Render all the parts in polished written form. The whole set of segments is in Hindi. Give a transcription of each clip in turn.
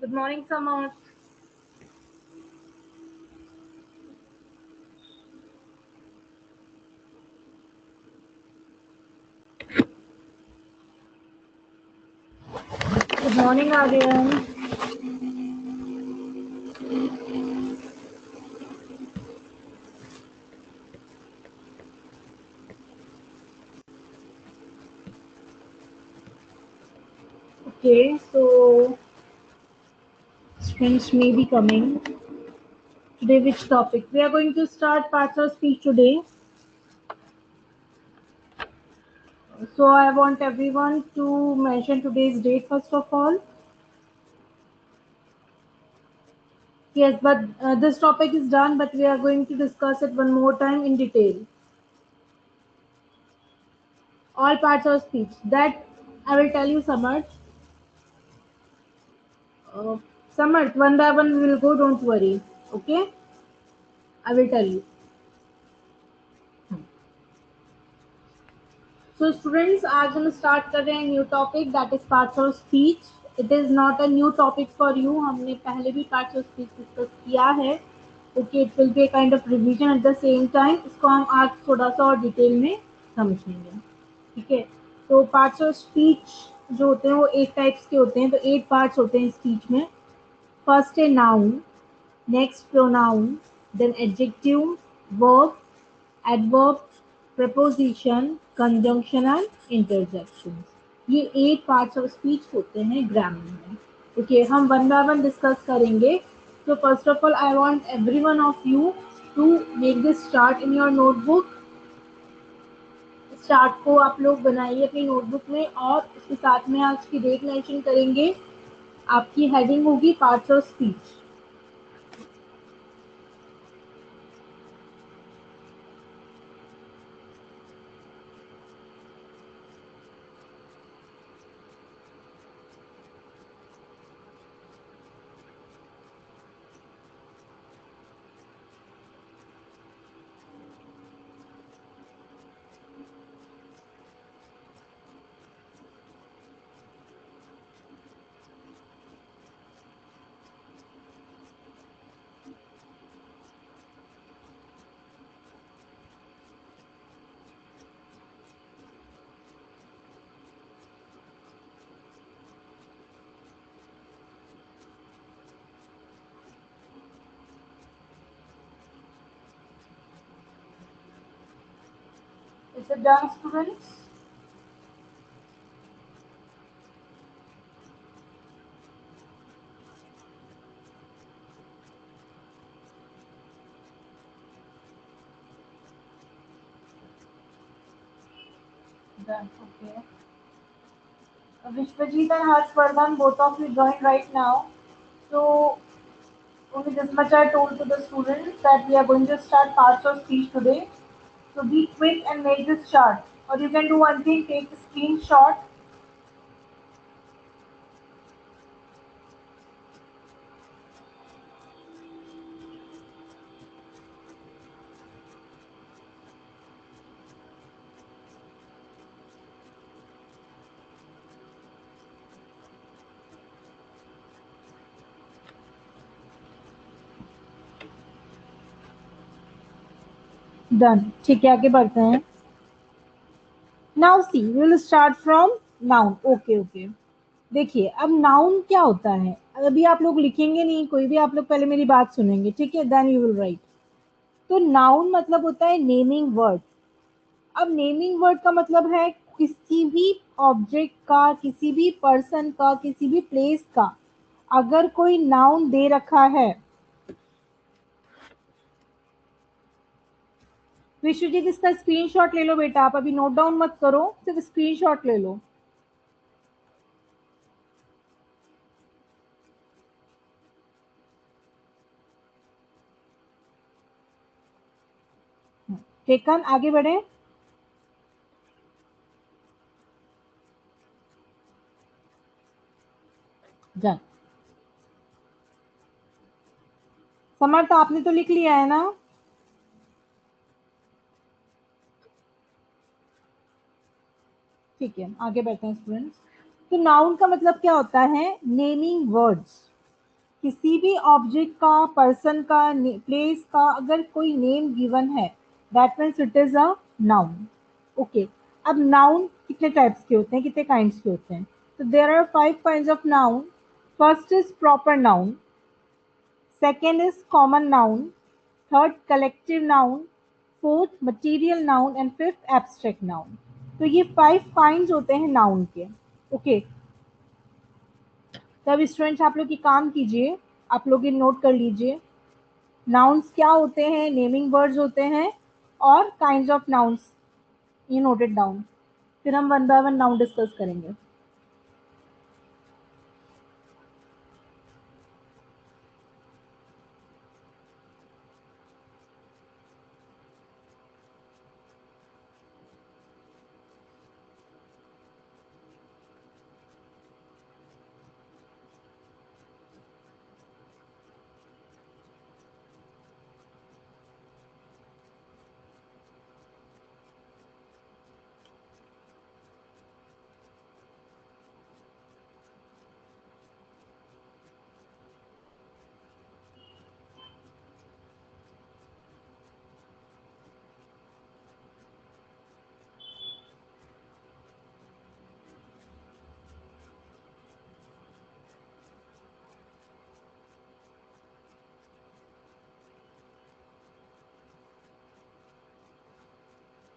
Good morning, Samar. Good morning, Aryan. Okay, so students may be coming. Today, which topic? We are going to start parts of speech today. So, I want everyone to mention today's date first of all. Yes, but this topic is done, but we are going to discuss it one more time in detail. All parts of speech. That I will tell you, Samar. Uh, Samar, one by one we will go. Don't worry. Okay, I will tell you. So students, आज हम स्टार्ट कर रहे हैं new topic that is parts of speech. It is not a new topic for you. हमने पहले भी पार्ट्स ऑफ स्पीच डिस्कस किया है. Okay, it will be kind of revision eight the same time. इसको हम आज थोड़ा सा और डिटेल में समझेंगे. ठीक है. तो पार्ट्स ऑफ स्पीच जो होते हैं वो 8 टाइप्स के होते हैं. तो 8 पार्ट्स होते हैं स्पीच में. फर्स्ट है noun, next pronoun, then adjective, verb, adverbs, preposition, conjunction and interjections. ये 8 parts of speech होते हैं ग्रामर में. ओके, हम वन बाय वन डिस्कस करेंगे. तो first of all I want every one of you to make this start in your notebook. Start को आप लोग बनाइए अपनी नोटबुक में और उसके साथ में आज की डेट मेंशन करेंगे. आपकी हेडिंग होगी parts of speech. Is it done, students? Done. Okay. Vishwajit and Harshvardhan, both of you joined right now. So only this much I told to the students that we are going to start parts of speech today. So be quick and make this chart. Or you can do one thing, take a screenshot. Done. ठीक है, आगे बढ़ते हैं. Now see, we will start from noun. Okay, okay. देखिए, अब नाउन क्या होता है. अभी आप लोग लिखेंगे नहीं, कोई भी आप लोग पहले मेरी बात सुनेंगे. ठीक है, देन यू विल राइट. तो नाउन मतलब होता है नेमिंग वर्ड. अब नेमिंग वर्ड का मतलब है किसी भी ऑब्जेक्ट का, किसी भी पर्सन का, किसी भी प्लेस का अगर कोई नाउन दे रखा है. विश्वजीत, इसका स्क्रीनशॉट ले लो बेटा. आप अभी नोट डाउन मत करो, सिर्फ स्क्रीनशॉट ले लो. टेकन, आगे बढ़े. डन. समर्थ, आपने तो लिख लिया है ना. ठीक है, आगे बढ़ते हैं स्टूडेंट्स. तो नाउन का मतलब क्या होता है. Naming words. किसी भी ऑब्जेक्ट का, पर्सन का, प्लेस का अगर कोई नेम गिवन है, that means it is a noun. Okay, अब नाउन कितने टाइप्स के होते हैं, कितने काइंड्स के होते हैं? तो there are 5 kinds of noun. First is proper noun, second is common noun, third collective noun, fourth material noun and fifth abstract noun. तो ये 5 काइंड्स होते हैं नाउन के। ओके, तब स्टूडेंट्स आप लोग ये काम कीजिए, आप लोग ये नोट कर लीजिए, नाउन्स क्या होते हैं, नेमिंग वर्ड्स होते हैं, और काइंड्स ऑफ नाउन्स, ये नोटेड डाउन। फिर हम one by one noun discuss करेंगे।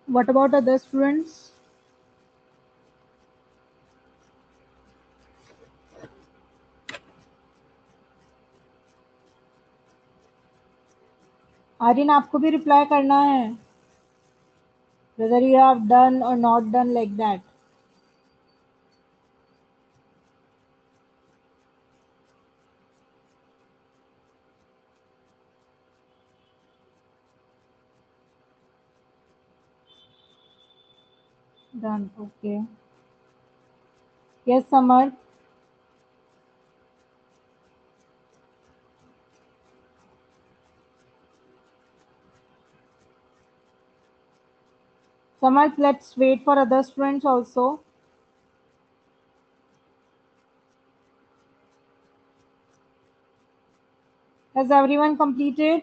What about other students? Aryan, आपको भी रिप्लाई करना है, whether you have done or not done like that. Done. Okay. Yes, Samar. Samar, let's wait for other students also. Has everyone completed?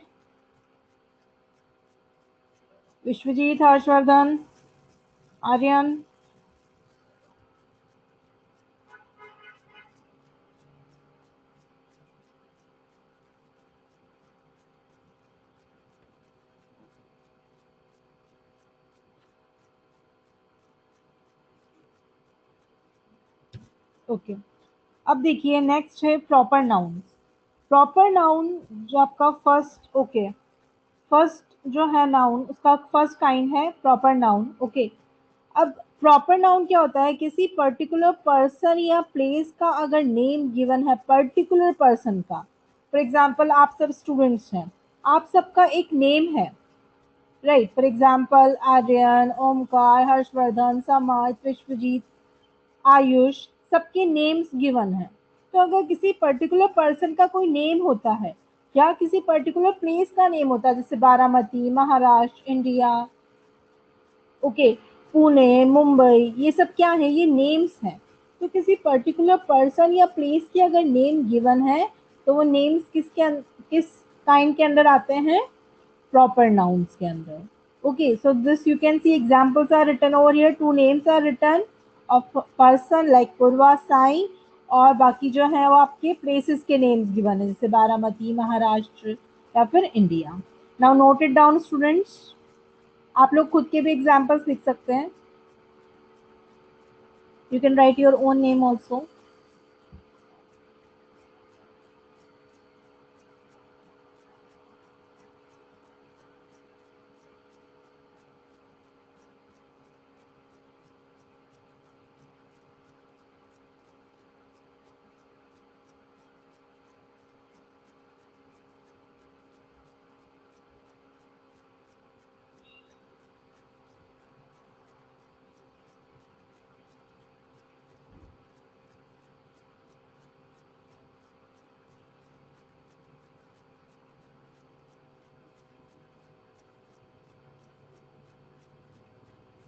Vishwajit, Harshvardhan, Aryan. Okay, अब देखिए नेक्स्ट है प्रॉपर नाउन। प्रॉपर नाउन जो आपका फर्स्ट, ओके, फर्स्ट जो है नाउन, उसका फर्स्ट काइंड है प्रॉपर नाउन। ओके, अब प्रॉपर नाउन क्या होता है? किसी पर्टिकुलर पर्सन या प्लेस का अगर नेम गिवन है, पर्टिकुलर पर्सन का, फॉर एग्जाम्पल आप सब स्टूडेंट्स हैं, आप सबका एक नेम है, right? For example Aryan, Omkar, Harshvardhan, Samaj, Vishwajeet, Ayush, सबके नेम्स गिवन है। तो अगर किसी पर्टिकुलर पर्सन का कोई नेम होता है, या किसी पर्टिकुलर प्लेस का नेम होता है, जैसे बारामती, महाराष्ट्र, इंडिया, ओके, पुणे, मुंबई, ये सब क्या है? ये नेम्स हैं। तो किसी पर्टिकुलर पर्सन या प्लेस की अगर नेम गिवन है, तो वो नेम्स किस काइंड के अंदर आते हैं? प्रॉपर नाउन्स के अंदर। Okay, so this you can see examples are written over here. Two names are written of person like Purva, Sai, और बाकी जो है वो आपके प्लेसेस के नेम्स गिवन है, जैसे बारामती, महाराष्ट्र, या फिर India. Now note it down students, आप लोग खुद के भी एग्जाम्पल्स लिख सकते हैं। You can write your own name also.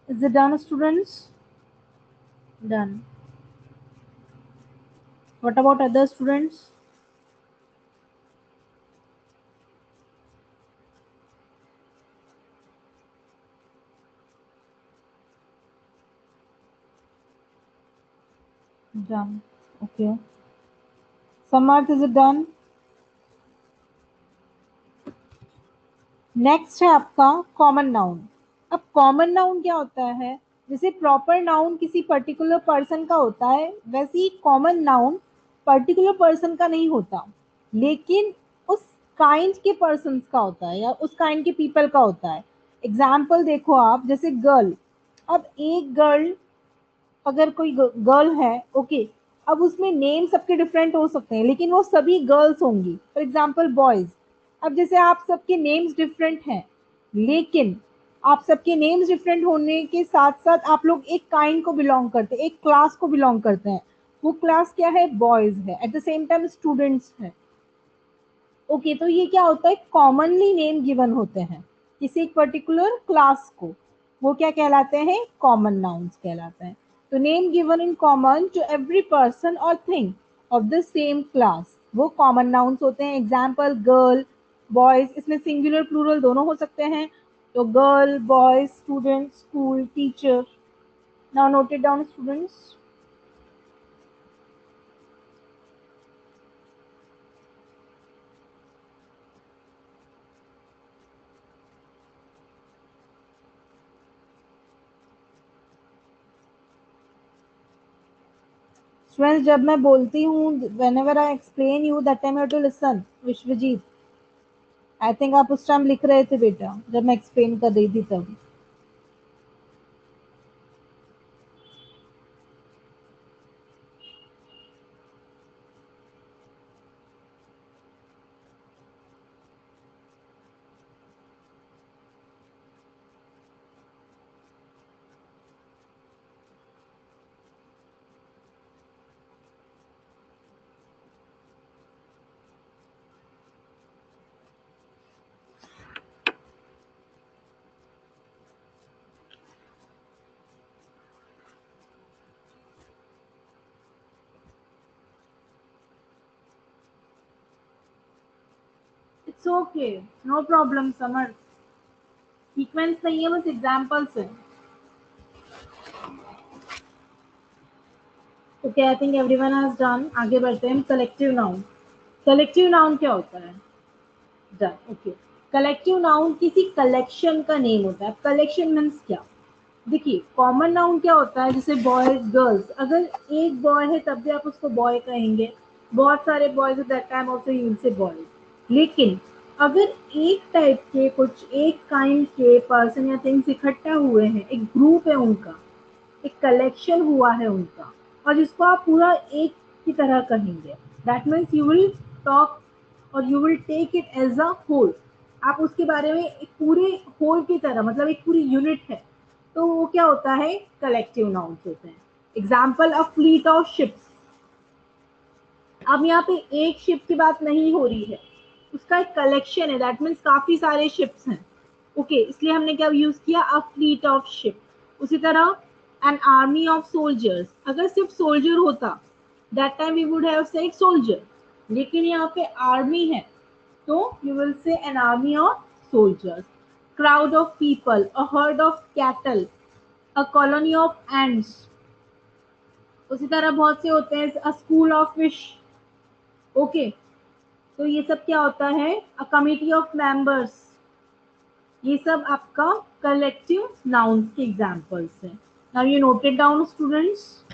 Is it done, students? Done. What about other students? Done. Okay, Samarth is it done? Next है आपका कॉमन नाउन। अब कॉमन नाउन क्या होता है? जैसे प्रॉपर नाउन किसी पर्टिकुलर पर्सन का होता है, वैसे ही कॉमन नाउन पर्टिकुलर पर्सन का नहीं होता, लेकिन उस काइंड के पर्सन का होता है या उस काइंड के पीपल का होता है। एग्जाम्पल देखो आप, जैसे गर्ल। अब एक गर्ल, अगर कोई गर्ल है, ओके, अब उसमें नेम सबके डिफरेंट हो सकते हैं, लेकिन वो सभी गर्ल्स होंगी। For example boys. अब जैसे आप सबके नेम्स डिफरेंट हैं, लेकिन आप सबके नेम्स डिफरेंट होने के साथ साथ आप लोग एक काइंड को बिलोंग करते हैं, एक क्लास को बिलोंग करते हैं। वो क्लास क्या है? बॉयज है। Eight the same time students है। ओके, तो ये क्या होता है? कॉमनली नेम गिवन होते हैं किसी एक पर्टिकुलर क्लास को, वो क्या कहलाते हैं? कॉमन नाउन्स कहलाते हैं। तो name given in common to every person और thing of the same class, वो कॉमन नाउन्स होते हैं। एग्जाम्पल गर्ल, बॉयज, इसमें सिंगुलर प्लूरल दोनों हो सकते हैं। तो girl, boys, student, school, teacher. Now note it down students. Students, जब मैं बोलती हूँ, whenever I explain you that time you have to listen। Vishwajeet, I think आप उस टाइम लिख रहे थे बेटा, जब मैं एक्सप्लेन कर रही थी तब। It's okay, no problem Samar. Sequence नहीं है, बस एग्जांपल्स है। Okay, I think everyone has done. आगे बढ़ते हैं। Collective noun. कलेक्टिव नाउन क्या होता है? डन। ओके, कलेक्टिव नाउन किसी कलेक्शन का नेम होता है। कलेक्शन मीन्स क्या? देखिए, कॉमन नाउन क्या होता है? जैसे बॉयज, गर्ल्स। अगर एक बॉय है तब भी आप उसको बॉय कहेंगे। बहुत सारे बॉयज है, that time also you will से बॉयज। लेकिन अगर एक टाइप के, कुछ एक काइंड के पर्सन या थिंग्स इकट्ठा हुए हैं, एक ग्रुप है उनका, एक कलेक्शन हुआ है उनका, और जिसको आप पूरा एक की तरह कहेंगे, that means you will talk और you will take it as a whole. आप उसके बारे में एक पूरे होल की तरह, मतलब एक पूरी यूनिट है, तो वो क्या होता है? कलेक्टिव नाउन्स होते हैं। Example, a fleet of ships. अब यहाँ पे एक शिप की बात नहीं हो रही है, उसका एक कलेक्शन है, दैट मीन्स काफी सारे शिप्स हैं। ओके, इसलिए हमने क्या यूज किया? A fleet of ship. उसी तरह एन आर्मी ऑफ सोल्जर्स। अगर सिर्फ सोल्जर होता, that time we would have said soldier, लेकिन यहाँ पे आर्मी है, तो you will say an army of soldiers. Crowd of people, a herd of cattle, a colony of ants. उसी तरह बहुत से होते हैं, a school of fish. Okay, तो ये सब क्या होता है? A committee of members. ये सब आपका कलेक्टिव नाउन्स के एग्जांपल्स हैं। Now you note it down students.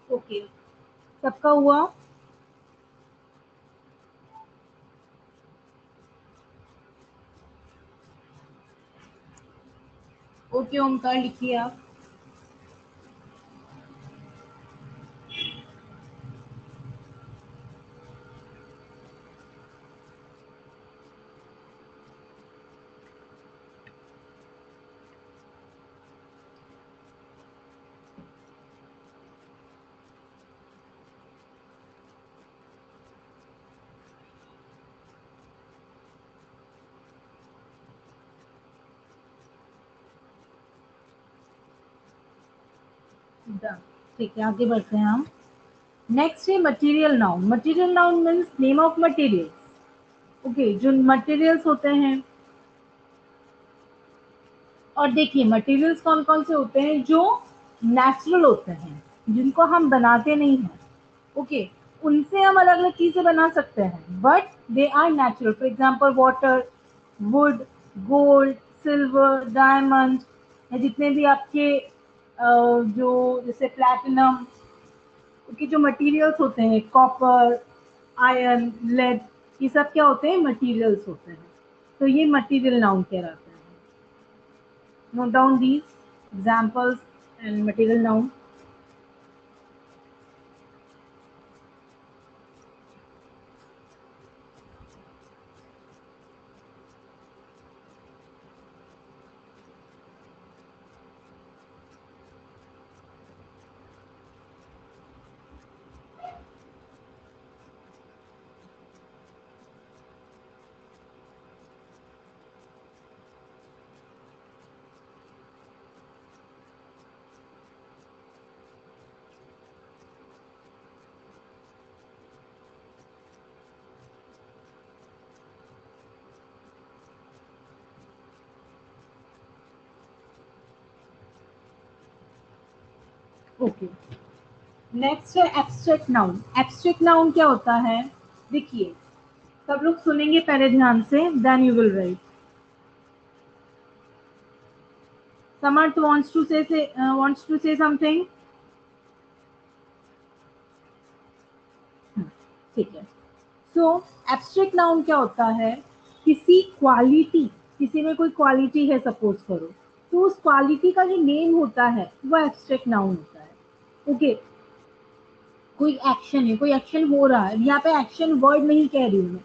Okay, सबका हुआ? ओके ओमकार, लिखिए आप। डन। ठीक है, आगे बढ़ते हैं हम। नेक्स्ट है material noun. Material noun means name of material. Okay, जो मटेरियल्स होते हैं, और देखिए मटेरियल्स कौन कौन से होते हैं, जो नेचुरल होते हैं, जिनको हम बनाते नहीं हैं। ओके, उनसे हम अलग अलग चीजें बना सकते हैं, but they are natural. For example water, wood, gold, silver, diamond, या जितने भी आपके जो जैसे प्लैटिनम के जो मटेरियल्स होते हैं, कॉपर, आयरन, लेड, ये सब क्या होते हैं, मटेरियल्स होते हैं। तो ये मटेरियल नाउन कहलाते हैं। Note down these examples and material noun. Okay, next है एब्स्ट्रैक्ट नाउन। एब्स्ट्रैक्ट नाउन क्या होता है, देखिए सब लोग सुनेंगे पहले ध्यान से, then you will write. Samarth wants to say something. ठीक है। सो एब्स्ट्रैक्ट नाउन क्या होता है, किसी क्वालिटी, किसी में कोई क्वालिटी है सपोज करो, तो उस क्वालिटी का जो नेम होता है वो एब्स्ट्रैक्ट नाउन होता है। ओके, कोई एक्शन है, कोई एक्शन हो रहा है, यहाँ पे एक्शन वर्ड नहीं कह रही हूँ मैं,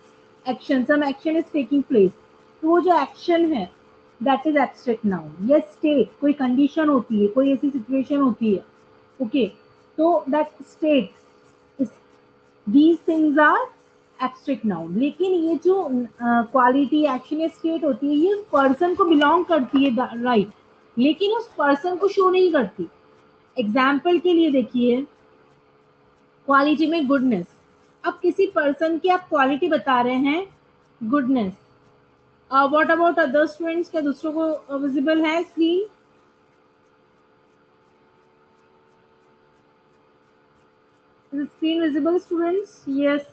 action, some action is taking place, तो वो जो एक्शन है दैट इज एब्स्ट्रैक्ट नाउन। या स्टेट, कोई कंडीशन होती है, कोई ऐसी सिचुएशन होती है, ओके, तो that state, these things are abstract noun. लेकिन ये जो क्वालिटी, एक्शन या स्टेट होती है, ये पर्सन को बिलोंग करती है, राइट, लेकिन उस पर्सन को शो नहीं करती। एग्जाम्पल के लिए देखिए, क्वालिटी में गुडनेस, अब किसी पर्सन की आप क्वालिटी बता रहे हैं goodness. What about other students, क्या दूसरों को विजिबल है screen? Screen visible students? Yes,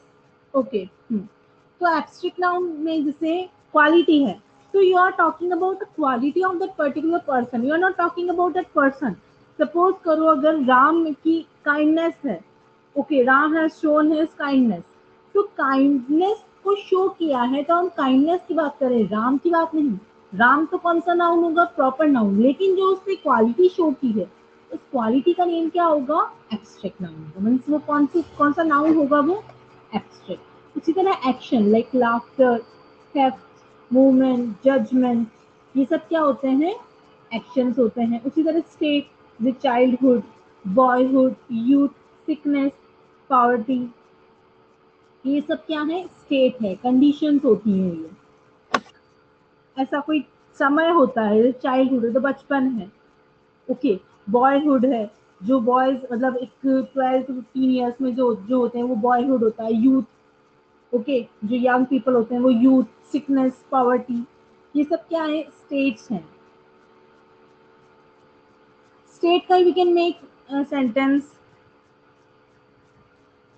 okay. तो एब्स्ट्रैक्ट नाउन में जैसे क्वालिटी है, तो you are talking about the quality of that particular person, you are not talking about that person. Suppose करो अगर राम की काइंडनेस है, okay, Ram has shown his kindness, तो काइंडनेस को शो किया है, तो हम काइंडनेस की बात करें, राम की बात नहीं। राम तो कौन सा नाउन होगा, प्रॉपर नाउन, लेकिन जो उसने क्वालिटी शो की है, उस क्वालिटी का नेम क्या होगा, एब्स्ट्रैक्ट नाउन होगा। मीन्स वो कौन सा नाउन होगा, वो एब्स्ट्रैक्ट। उसी तरह action like laughter, theft, movement, judgement, ये सब क्या होते हैं, एक्शंस होते हैं। उसी तरह state, the childhood, boyhood, youth, sickness, poverty, ये सब क्या है, स्टेट है, कंडीशंस होती हैं ये। ऐसा कोई समय होता है, चाइल्डहुड है तो बचपन है, ओके। बॉयहुड है, जो बॉयज मतलब एक 12 to 15 ईयर्स में जो जो होते हैं वो बॉयहुड होता है। यूथ, ओके, जो यंग पीपल होते हैं वो यूथ। सिकनेस, पॉवर्टी, ये सब क्या है, स्टेट्स हैं। स्टेट का we can make sentence,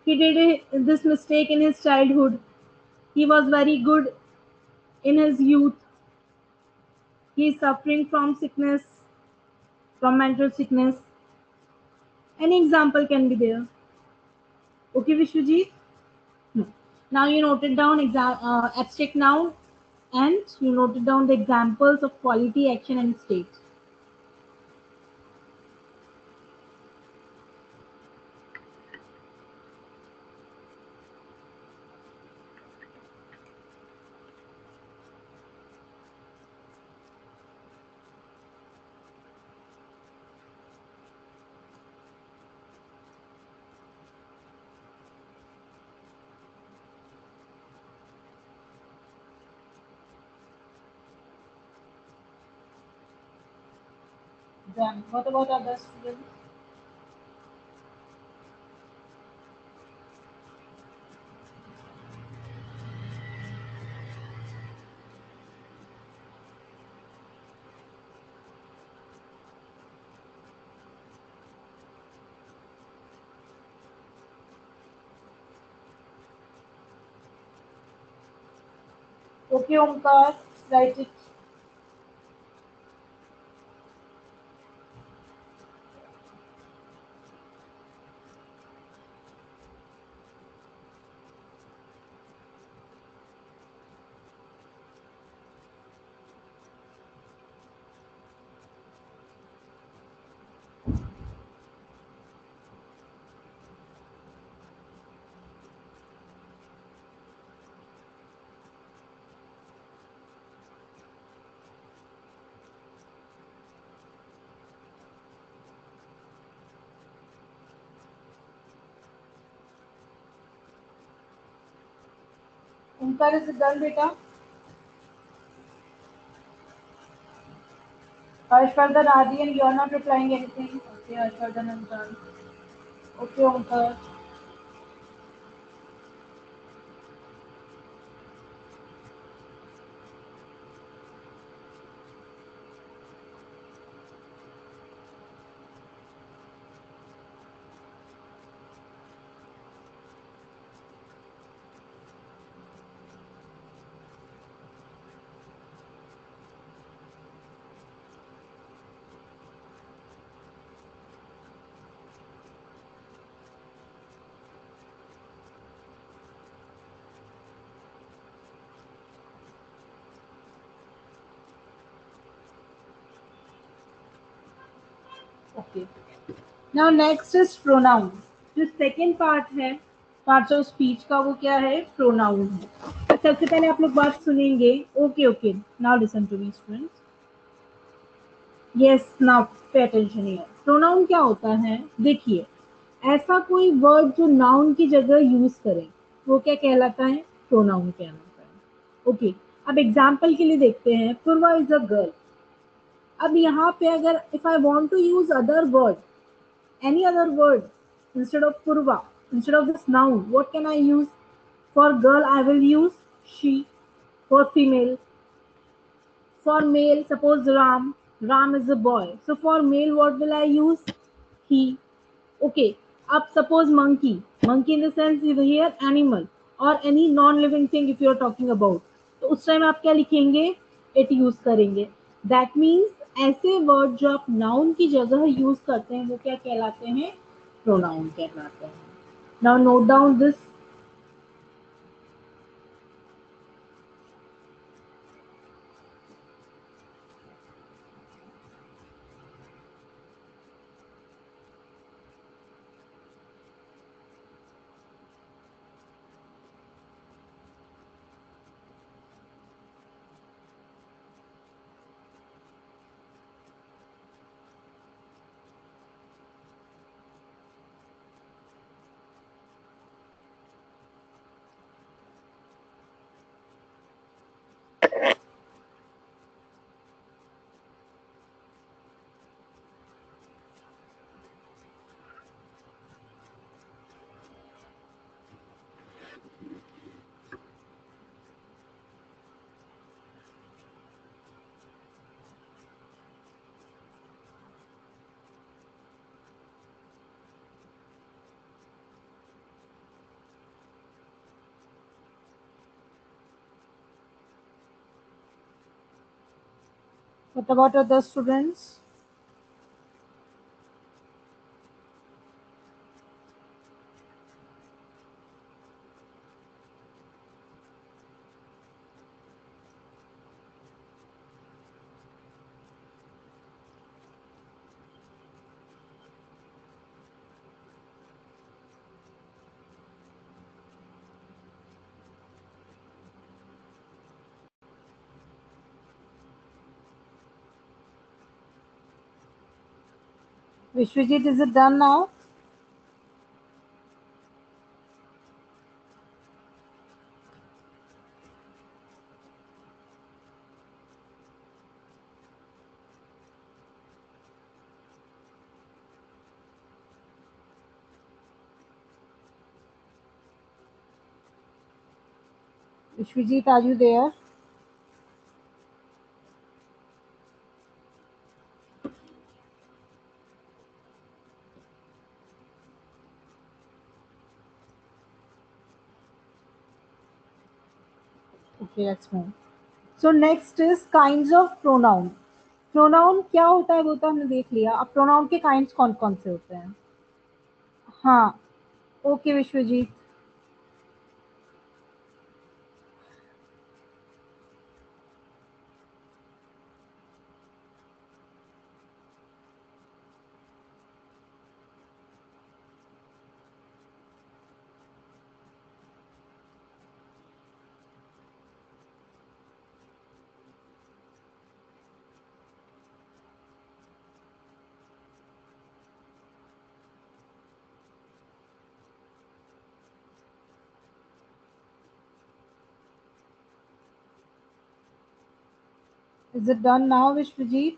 he did this mistake in his childhood, he was very good in his youth, he is suffering from sickness, from mental sickness. Any example can be there. Okay, Vishwajit? No. Now you noted down abstract noun, and you noted down the examples of quality, action, and state. Done. What about other students? Okay, Omkar, write it. Omkar, is it done, beta? Harshvardhan Adi, and you are not replying anything. Okay, Harshvardhan is done. Okay, Omkar. Okay. Now next is pronoun. जो सेकेंड पार्ट है पार्ट ऑफ स्पीच का वो क्या है प्रोनाउन है. तो सबसे पहले आप लोग बात सुनेंगे. Okay okay now listen to me students. Yes now pay attention here. Pronoun क्या होता है देखिए. ऐसा कोई वर्ड जो नाउन की जगह यूज करें वो क्या कहलाता है प्रोनाउन कहलाता है. ओके. अब एग्जाम्पल के लिए देखते हैं. Purva is a girl. अब यहाँ पे अगर if I want to use other word any other word instead of purva, instead of this noun, what can I use? For girl I will use she. For female, for male, suppose Ram is a boy, so for male what will I use? He. Okay. Up suppose monkey in the sense is here animal or any non living thing if you are talking about. तो उस टाइम आप क्या लिखेंगे इट यूज करेंगे. दैट मीन्स ऐसे वर्ड जो आप नाउन की जगह यूज करते हैं वो क्या कहलाते हैं प्रोनाउन कहलाते हैं. Now note down this. What about other students? Vishwajit, is it done now? Vishwajit, are you there? Okay, let's move. So next is kinds of pronoun. Pronoun क्या होता है वो तो हमने देख लिया, अब प्रोनाउन के काइंड्स कौन कौन से होते हैं? हाँ, okay Vishwajit. Is it done now, Vishwajit?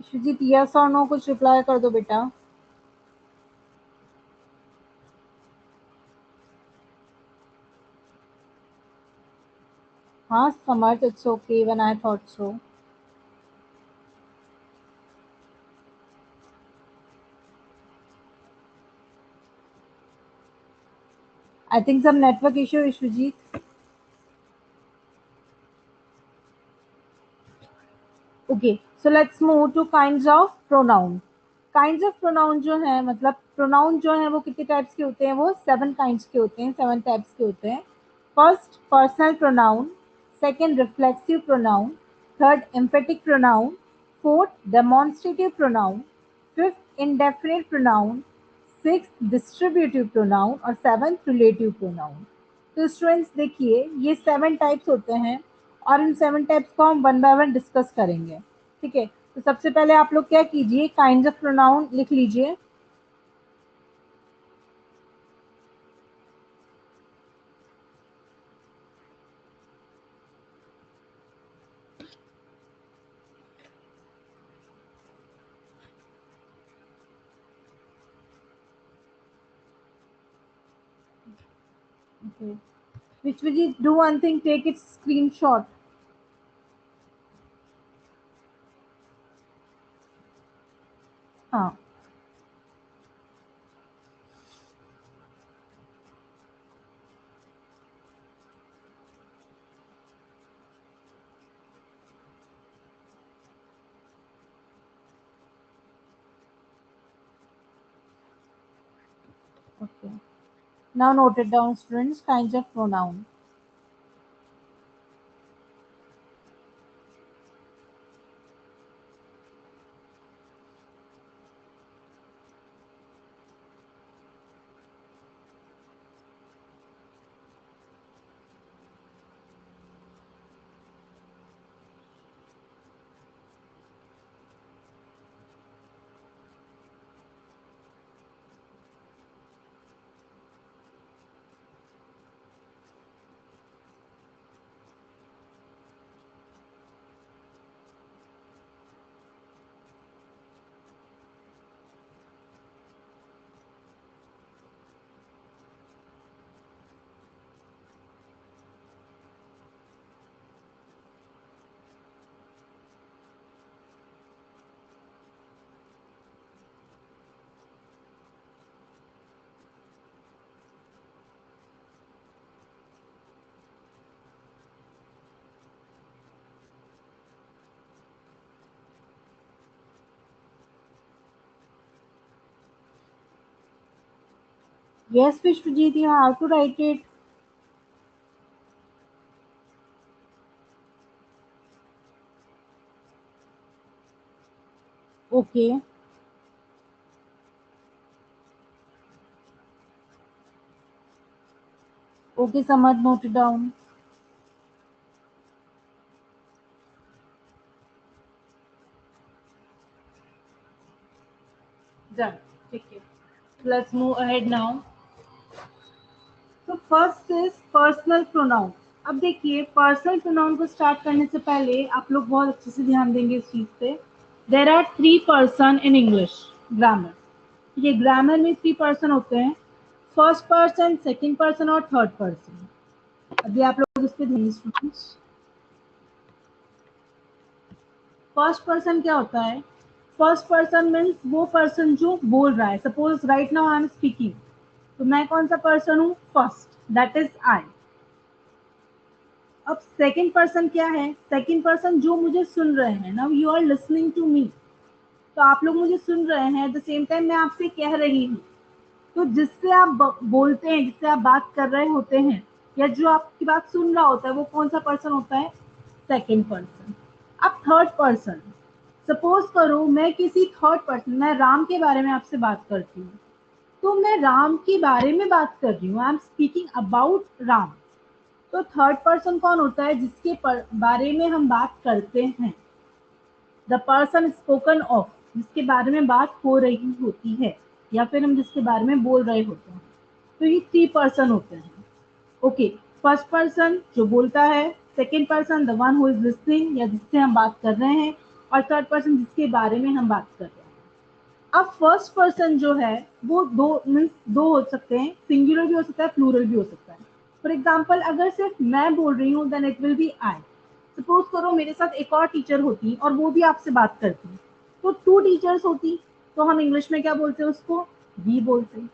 Vishwajit yes और नो कुछ रिप्लाई कर दो बेटा। हाँ Samarth, it's okay, when I thought so. I think some network issue, Vishwajit. Okay, so let's move to kinds of pronoun. Kinds of pronoun जो है, मतलब प्रोनाउन जो है वो कितने टाइप्स के होते हैं? वो 7 काइंड्स के होते हैं, 7 टाइप्स के होते हैं। First personal pronoun, second reflexive pronoun, third emphatic pronoun, fourth demonstrative pronoun, fifth indefinite pronoun, six distributive pronoun और सेवंथ रिलेटिव प्रोनाउन। तो स्टूडेंट्स देखिए, ये 7 टाइप्स होते हैं और इन 7 टाइप्स को हम वन बाय वन डिस्कस करेंगे। ठीक है, तो सबसे पहले आप लोग क्या कीजिए, काइंड्स ऑफ प्रोनाउन लिख लीजिए। Which will you do one thing, take its screenshot. हाँ, okay. Now note it down, students. Kinds of pronoun. Yes, Vishwajit, you have to write it. Okay. Okay, Samad, note it down. Done. ठीक है. Let's move ahead now. तो फर्स्ट इज पर्सनल प्रोनाउन। अब देखिए, पर्सनल प्रोनाउन को स्टार्ट करने से पहले आप लोग बहुत अच्छे से ध्यान देंगे इस चीज पे। There are 3 person in English grammar. ये ग्रामर में 3 पर्सन होते हैं। फर्स्ट पर्सन, सेकंड पर्सन और थर्ड पर्सन। अभी आप लोग इस पे ध्यान स्टूडेंट्स। फर्स्ट पर्सन क्या होता है? फर्स्ट पर्सन मीन्स वो पर्सन जो बोल रहा है। Suppose right now I am speaking, तो मैं कौन सा पर्सन हूँ? First, that is I. अब सेकंड पर्सन क्या है? सेकंड पर्सन जो मुझे सुन रहे हैं। Now you are listening to me, तो आप लोग मुझे सुन रहे हैं, एट द सेम टाइम मैं आपसे कह रही हूँ। तो जिससे आप बोलते हैं, जिससे आप बात कर रहे होते हैं, या जो आपकी बात सुन रहा होता है, वो कौन सा पर्सन होता है? Second person. अब थर्ड पर्सन, सपोज करो मैं किसी थर्ड पर्सन, मैं राम के बारे में आपसे बात करती हूँ, तो मैं राम के बारे में बात कर रही हूँ, I am speaking about Ram. तो थर्ड पर्सन कौन होता है? जिसके बारे में हम बात करते हैं, द पर्सन स्पोकन ऑफ, जिसके बारे में बात हो रही होती है, या फिर हम जिसके बारे में बोल रहे होते हैं। तो ये थ्री पर्सन होते हैं। ओके, फर्स्ट पर्सन जो बोलता है, second person the one who is listening या जिससे हम बात कर रहे हैं, और थर्ड पर्सन जिसके बारे में हम बात कर रहे हैं। अब फर्स्ट पर्सन जो है वो दो मीन्स दो हो सकते हैं, सिंगुलर भी हो सकता है, प्लूरल भी हो सकता है। फॉर एग्जाम्पल, अगर सिर्फ मैं बोल रही हूँ then it will be I. Suppose करो मेरे साथ एक और टीचर होती और वो भी आपसे बात करती, तो टू टीचर्स होती, तो हम इंग्लिश में क्या बोलते हैं? उसको वी बोलते हैं,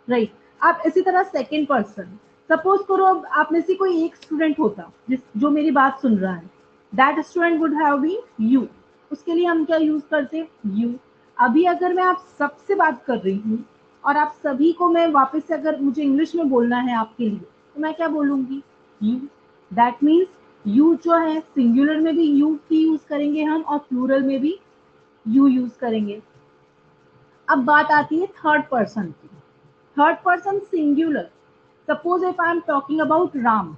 राइट। अब इसी तरह सेकेंड पर्सन, सपोज करो अब आप में से कोई एक स्टूडेंट होता जिस जो मेरी बात सुन रहा है, that student would have been you. उसके लिए हम क्या यूज करते? यू। अभी अगर मैं आप सबसे बात कर रही हूँ और आप सभी को मैं वापस से अगर मुझे इंग्लिश में बोलना है आपके लिए, तो मैं क्या बोलूंगी? यू। दैट मीन्स यू जो है सिंगुलर में भी यू की यूज करेंगे हम, और प्लूरल में भी यू यूज करेंगे। अब बात आती है थर्ड पर्सन की। Third person singular, suppose if I am talking about Ram,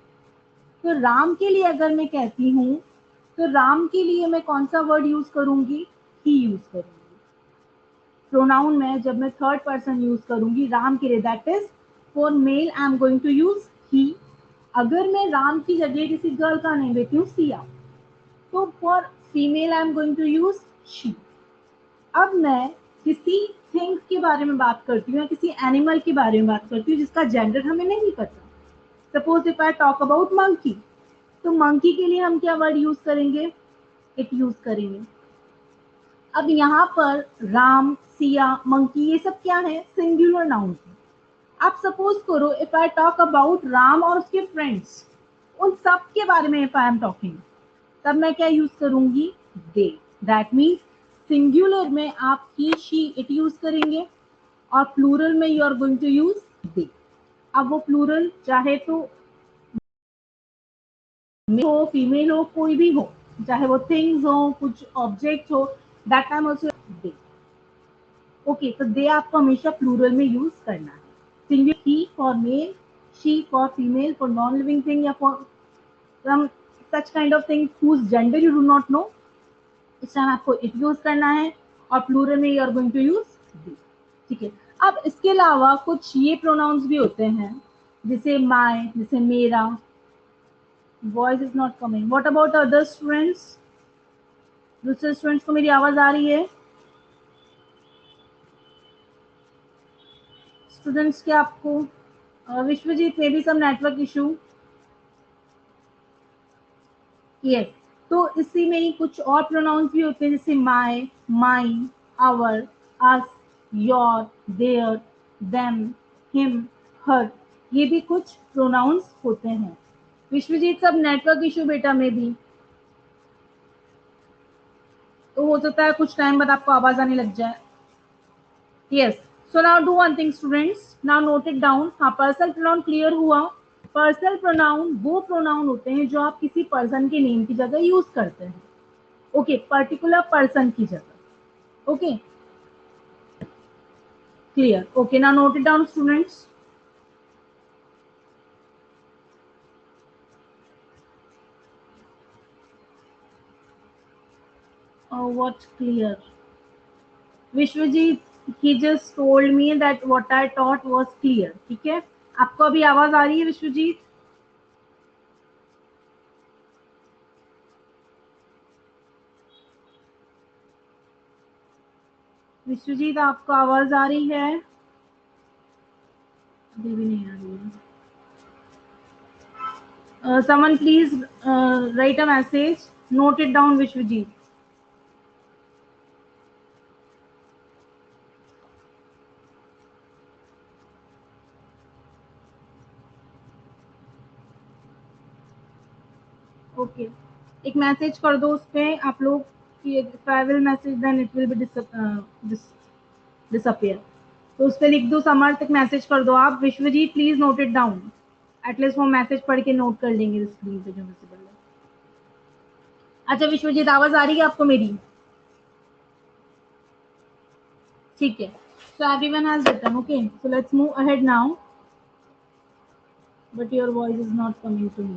तो राम के लिए अगर मैं कहती हूँ, तो राम के लिए मैं कौन सा वर्ड यूज करूंगी? ही यूज करूंगी। प्रोनाउन में जब मैं थर्ड पर्सन यूज करूंगी राम के लिए, that is for male I am going to use he. अगर मैं राम की जगह किसी गर्ल का नेम लेती हूँ सिया, तो for female I am going to use she. अब मैं किसी थिंग्स के बारे में बात करती हूँ या किसी एनिमल के बारे में बात करती हूँ जिसका जेंडर हमें नहीं पता। Suppose if I talk about monkey, तो मंकी के लिए हम क्या वर्ड यूज करेंगे? इट यूज करेंगे। अब यहाँ पर राम, सिया, मंकी ये सब क्या है? Singular noun. आप सपोज करो if I talk about Ram और उसके फ्रेंड्स, उन सब के बारे में इफ आई एम टॉकिंग, तब मैं क्या यूज करूंगी? दे। दैट मीन्स सिंगुलर में आप ही, शी, इट यूज करेंगे, और प्लूरल में you are going to use they. अब वो प्लूरल चाहे तो मेल हो, फीमेल हो, कोई भी हो, चाहे वो थिंग्स हो, कुछ ऑब्जेक्ट हो, that time also they. Okay, तो दे आपको हमेशा प्लूरल में यूज करना है। Singular he for male, she for female, for non living thing या for some such kind of thing whose gender you do not know, इस टाइम आपको इट यूज करना है, और प्लूरल में you are going to use they. ठीक है। अब इसके अलावा कुछ ये प्रोनाउंस भी होते हैं, जैसे माय, जैसे मेरा। Voice is not coming, what about other students? दूसरे स्टूडेंट्स को मेरी आवाज आ रही है? स्टूडेंट्स क्या आपको विश्वजीत में भी सम नेटवर्क इशू? यस। तो इसी में ही कुछ और प्रोनाउंस भी होते हैं, जैसे my, mine, our, us, your, their, them, him, her. ये भी कुछ प्रोनाउंस होते हैं। विश्वजीत सब नेटवर्क इशू बेटा में भी, तो हो सकता है कुछ टाइम बाद आपको आवाज आने लग जाए। Yes. So now do one thing students, now note it down. हाँ, पर्सनल प्रोनाउन क्लियर हुआ। पर्सनल प्रोनाउन वो प्रोनाउन होते हैं जो आप किसी पर्सन के नेम की जगह यूज करते हैं। ओके, पर्टिकुलर पर्सन की जगह। Okay, clear? Okay, now note it down students. What clear? Vishwajit, he just told me that what I taught was clear. ठीक है, आपको अभी आवाज आ रही है विश्वजीत? विश्वजीत आपको आवाज आ रही है? ये भी नहीं आ रही है. Someone please write a message. Note it down, Vishwajit. Okay, एक मैसेज कर दो उस पे आप लोग कि I will message then it will be disappear. तो उस पे लिख दो समर्थ, एक मैसेज कर दो आप. Vishwajit please note it down. At least वो मैसेज पढ़ के नोट कर लेंगे स्क्रीन पे जो विजिबल है. अच्छा विश्वजीत, आवाज आ रही है आपको मेरी? ठीक है. So everyone has written. Okay, so let's move ahead now. But your voice is not coming to me.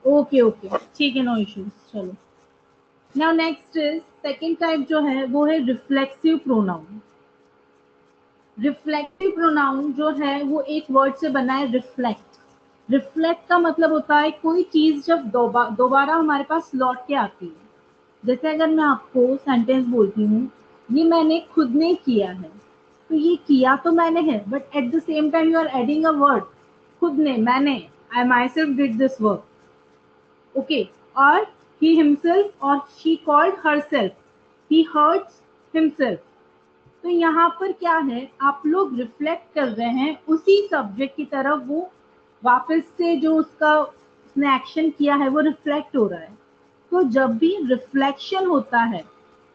Okay, ठीक है, no issues. चलो. Now next is second type जो है वो है reflexive pronoun. Reflective pronoun जो है वो एक वर्ड से बना है reflect. Reflect का मतलब होता है कोई चीज जब दोबारा हमारे पास लौट के आती है. जैसे अगर मैं आपको सेंटेंस बोलती हूँ, ये मैंने खुद ने किया है, तो ये किया तो मैंने है, but at the same time you are adding a word. खुद ने, मैंने, I myself did this work. Okay, और he himself or she called herself, he hurts himself. तो यहाँ पर क्या है, आप लोग रिफ्लेक्ट कर रहे हैं उसी सब्जेक्ट की तरफ. वो वापस से जो उसने एक्शन किया है वो रिफ्लेक्ट हो रहा है. तो जब भी रिफ्लेक्शन होता है,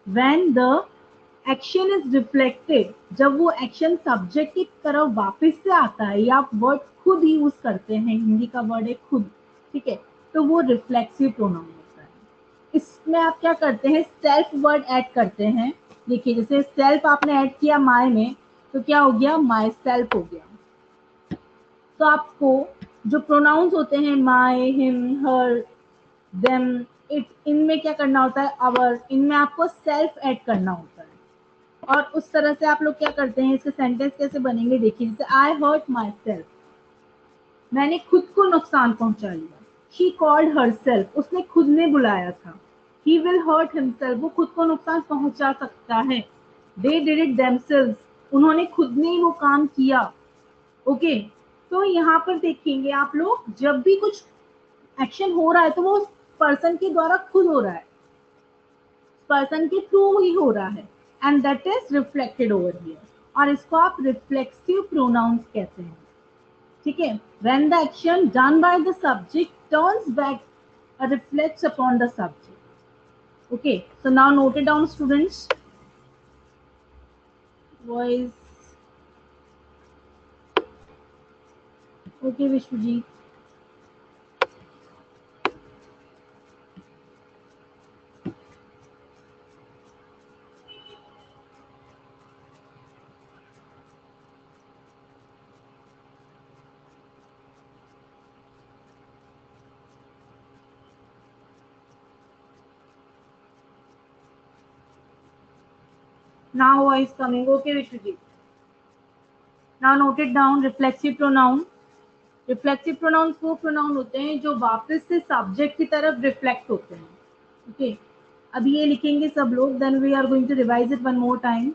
when the action is reflected, जब वो एक्शन सब्जेक्ट की तरफ वापस से आता है, या आप वर्ड खुद यूज करते हैं, हिंदी का वर्ड है खुद, ठीक है, तो वो रिफ्लेक्सिव प्रोनाउन होता है. इसमें आप क्या करते हैं, सेल्फ वर्ड ऐड करते हैं. देखिए जैसे सेल्फ आपने ऐड किया माय में, तो क्या हो गया, माई सेल्फ हो गया. तो आपको जो प्रोनाउंस होते हैं my, him, her, them, it, इनमें क्या करना होता है, आवर, इनमें आपको सेल्फ ऐड करना होता है. और उस तरह से आप लोग क्या करते हैं, इसके सेंटेंस कैसे बनेंगे, देखिए जैसे आई हर्ट माई सेल्फ, मैंने खुद को नुकसान पहुंचा लिया. शी कॉल्ड हरसेल्फ, उसने खुद ने बुलाया था. ही विल हर्ट हिमसेल्फ, वो खुद को नुकसान पहुंचा सकता है. दे डिड इट देमसेल्व्स, उन्होंने खुद ने ही वो काम किया. ओके, तो यहाँ पर देखेंगे आप लोग, जब भी कुछ एक्शन हो रहा है तो वो पर्सन के द्वारा खुद हो रहा है, पर्सन के थ्रू ही हो रहा है, and that is reflected over here. और इसको आप रिफ्लेक्सिव प्रोनाउंस कहते हैं. ठीक है, when the action done by the subject turns back or reflects upon the subject. Okay, so now note it down students. Voice. Okay Vishwajit. Now voice coming. Okay Vishwajit. Now note it down. Reflexive pronoun. Reflexive pronouns वो प्रोनाउन होते हैं जो वापस से सब्जेक्ट की तरफ रिफ्लेक्ट होते हैं. ओके, अब ये लिखेंगे सब लोग, then we are going to revise it one more time.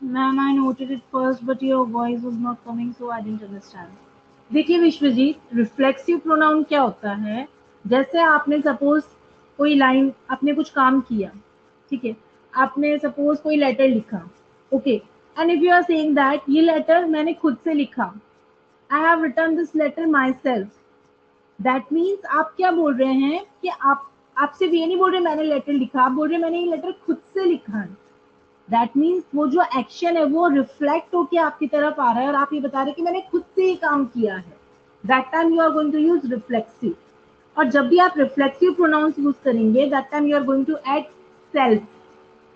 Ma'am, I noted it first, but your voice was not coming, so I didn't understand. देखिए विश्वजीत, रिफ्लेक्सिव प्रोनाउन क्या होता है, जैसे आपने सपोज कोई लाइन, आपने कुछ काम किया, ठीक है, आपने सपोज कोई लेटर लिखा. Okay, and if you are saying that ये लेटर मैंने खुद से लिखा, I have written this letter myself, that means आप क्या बोल रहे हैं कि आप सिर्फ ये नहीं बोल रहे मैंने लेटर लिखा, आप बोल रहे मैंने ये लेटर खुद से लिखा है. दैट मीन्स वो जो एक्शन है वो रिफ्लेक्ट होके आपकी तरफ आ रहा है, और आप ये बता रहे कि मैंने खुद से ही काम किया है. That time you are going to use reflexive. और जब भी आप रिफ्लेक्सिव प्रोनाउंस यूज करेंगे that time you are going to add self,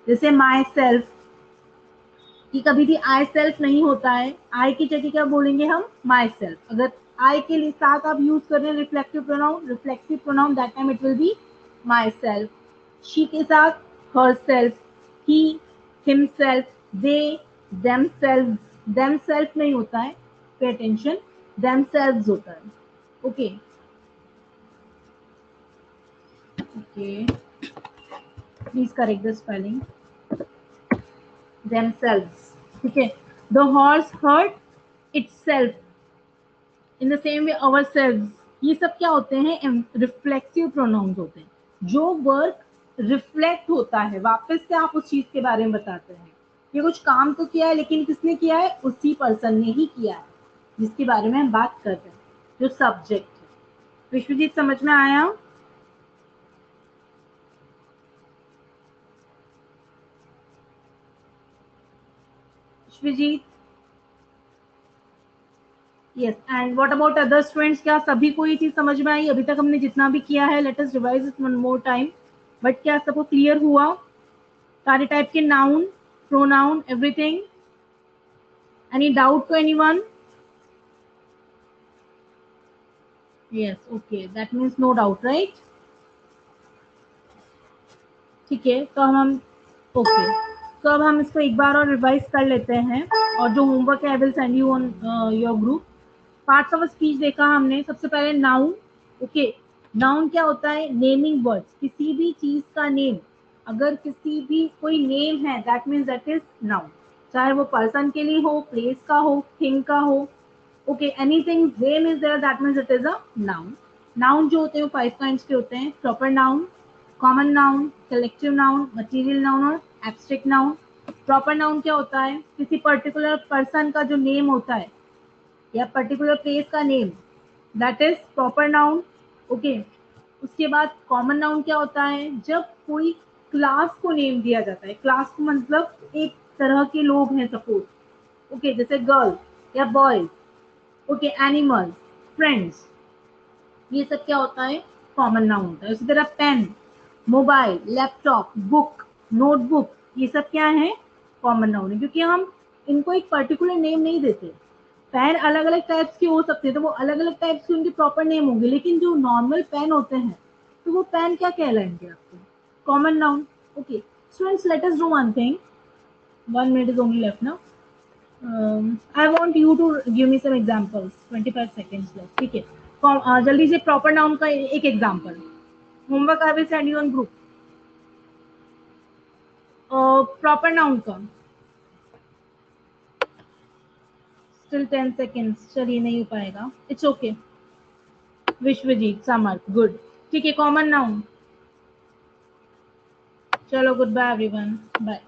जैसे माई सेल्फ, कि कभी भी आई सेल्फ नहीं होता है, आई की जगह क्या बोलेंगे हम, माई सेल्फ। अगर आई के लिए साथ आप यूज कर रहे हैं reflexive pronoun that time it will be my self. She के साथ हर सेल्फ, ही, हिमसेल्फ, दे, देमसेल्फ नहीं होता है, पे अटेंशन, देमसेल्व्स होता है। Okay okay, please correct the spelling, themselves, ठीक है। the horse hurt itself, in the same way ourselves, ये सब क्या होते हैं, रिफ्लेक्सिव प्रोनाउंस होते हैं। जो वर्क रिफ्लेक्ट होता है, वापस से आप उस चीज के बारे में बताते हैं, ये कुछ काम तो किया है लेकिन किसने किया है, उसी पर्सन ने ही किया है जिसके बारे में हम बात कर रहे हैं, जो सब्जेक्ट है। विश्वजीत समझ में आया? Vishwajit, yes. And what about other students, क्या सभी को ये चीज समझ में आई? अभी तक हमने जितना भी किया है, let us revise it one more time, but क्या सबको क्लियर हुआ? सारे टाइप के noun, pronoun, everything? Any doubt to anyone? Yes, okay, that means no doubt, right? ठीक है, तो हम ओके, तो अब हम इसको एक बार और रिवाइज कर लेते हैं, और जो होमवर्क है आई will send you on your group. Parts of speech देखा हमने, सबसे पहले नाउन। ओके, नाउन क्या होता है, नेमिंग वर्ड्स, किसी भी चीज का नेम, अगर किसी भी कोई नेम है that means that is noun, चाहे वो पर्सन के लिए हो, प्लेस का हो, थिंग का हो। Okay, anything name is there that means it is a noun. Noun जो होते हैं वो 5 काइंड्स के होते हैं, proper noun, common noun, collective noun, material noun और एब्स्ट्रैक्ट नाउन। प्रॉपर नाउन क्या होता है, किसी पर्टिकुलर पर्सन का जो नेम होता है या पर्टिकुलर प्लेस का name, that is proper noun. Okay, उसके बाद कॉमन नाउन क्या होता है, जब कोई क्लास को नेम दिया जाता है, क्लास को मतलब एक तरह के लोग हैं सपोज, ओके, जैसे गर्ल या बॉयज, ओके, एनिमल्स, फ्रेंड्स, ये सब क्या होता है, कॉमन नाउन होता है। उसी तरह pen, mobile, laptop, book, notebook, ये सब क्या है, कॉमन नाउन है, क्योंकि हम इनको एक पर्टिकुलर नेम नहीं देते। पेन अलग अलग टाइप्स के हो सकते हैं, तो वो अलग अलग टाइप्स के उनके प्रॉपर नेम होंगे, लेकिन जो नॉर्मल पेन होते हैं तो वो पेन क्या कहलाएंगे आपको, common noun. Okay students, let us do one thing, 1 minute is only left now. I want you to give me some examples, 25 seconds left, ठीक है। जल्दी से प्रॉपर नाउन का एक example, homework I will send you on group. Proper noun का स्टिल 10 सेकेंड्स, चलिए नहीं हो पाएगा, it's okay. Vishwajit, Samarth, good, ठीक है। कॉमन नाउन, चलो गुड बाय एवरीवन, बाय।